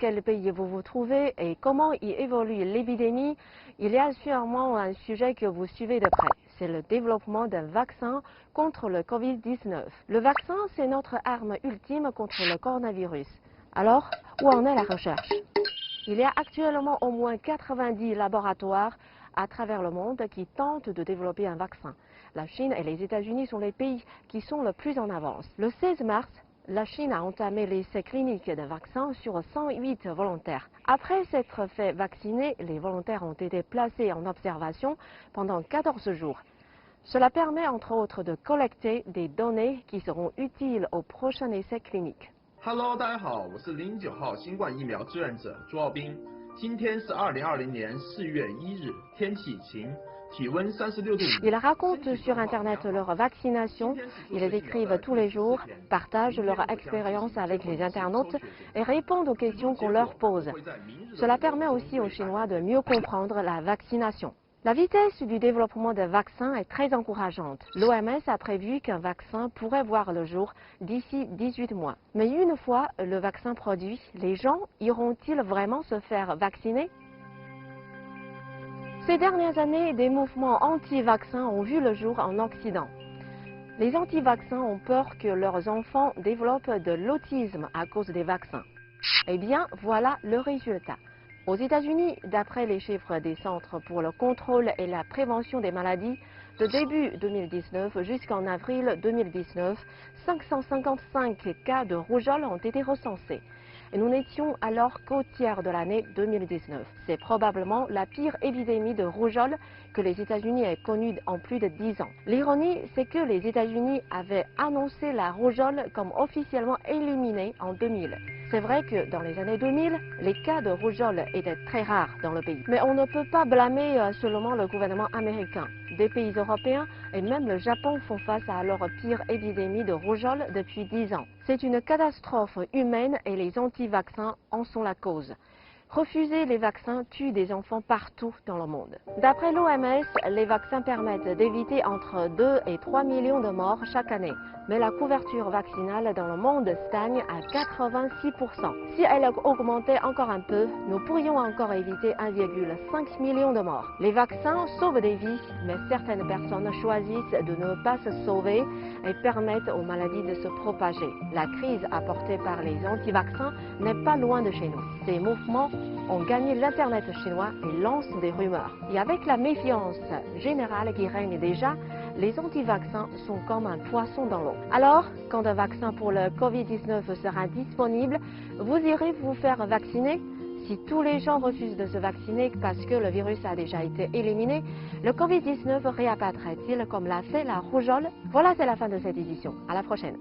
quel pays vous vous trouvez et comment y évolue l'épidémie, il y a sûrement un sujet que vous suivez de près. C'est le développement d'un vaccin contre le Covid-19. Le vaccin, c'est notre arme ultime contre le coronavirus. Alors, où en est la recherche? Il y a actuellement au moins 90 laboratoires à travers le monde qui tentent de développer un vaccin. La Chine et les États-Unis sont les pays qui sont le plus en avance. Le 16 mars, la Chine a entamé l'essai clinique d'un vaccin sur 108 volontaires. Après s'être fait vacciner, les volontaires ont été placés en observation pendant 14 jours. Cela permet entre autres de collecter des données qui seront utiles au prochain essai clinique. Hello， 大家好，我是09号新冠疫苗志愿者朱耀斌。今天是2020年4月1日，天气晴，体温36度。Ils racontent sur Internet leur vaccination, ils écrivent tous les jours, partagent leur expérience avec les internautes et répondent aux questions qu'on leur pose. Cela permet aussi aux Chinois de mieux comprendre la vaccination. La vitesse du développement des vaccins est très encourageante. L'OMS a prévu qu'un vaccin pourrait voir le jour d'ici 18 mois. Mais une fois le vaccin produit, les gens iront-ils vraiment se faire vacciner? Ces dernières années, des mouvements anti-vaccins ont vu le jour en Occident. Les anti-vaccins ont peur que leurs enfants développent de l'autisme à cause des vaccins. Eh bien, voilà le résultat. Aux États-Unis, d'après les chiffres des Centres pour le contrôle et la prévention des maladies, de début 2019 jusqu'en avril 2019, 555 cas de rougeole ont été recensés. Et nous n'étions alors qu'au tiers de l'année 2019. C'est probablement la pire épidémie de rougeole que les États-Unis aient connue en plus de 10 ans. L'ironie, c'est que les États-Unis avaient annoncé la rougeole comme officiellement éliminée en 2000. C'est vrai que dans les années 2000, les cas de rougeole étaient très rares dans le pays. Mais on ne peut pas blâmer seulement le gouvernement américain. Des pays européens et même le Japon font face à leur pire épidémie de rougeole depuis 10 ans. C'est une catastrophe humaine et les anti-vaccins en sont la cause. Refuser les vaccins tue des enfants partout dans le monde. D'après l'OMS, les vaccins permettent d'éviter entre 2 et 3 millions de morts chaque année. Mais la couverture vaccinale dans le monde stagne à 86%. Si elle augmentait encore un peu, nous pourrions encore éviter 1,5 million de morts. Les vaccins sauvent des vies, mais certaines personnes choisissent de ne pas se sauver et permettent aux maladies de se propager. La crise apportée par les anti-vaccins n'est pas loin de chez nous. Ces mouvements ont gagné l'Internet chinois et lancent des rumeurs. Et avec la méfiance générale qui règne déjà, les anti-vaccins sont comme un poisson dans l'eau. Alors, quand un vaccin pour le Covid-19 sera disponible, vous irez vous faire vacciner? Si tous les gens refusent de se vacciner parce que le virus a déjà été éliminé, le Covid-19 réapparaît-il comme l'a fait la rougeole? Voilà, c'est la fin de cette édition. À la prochaine.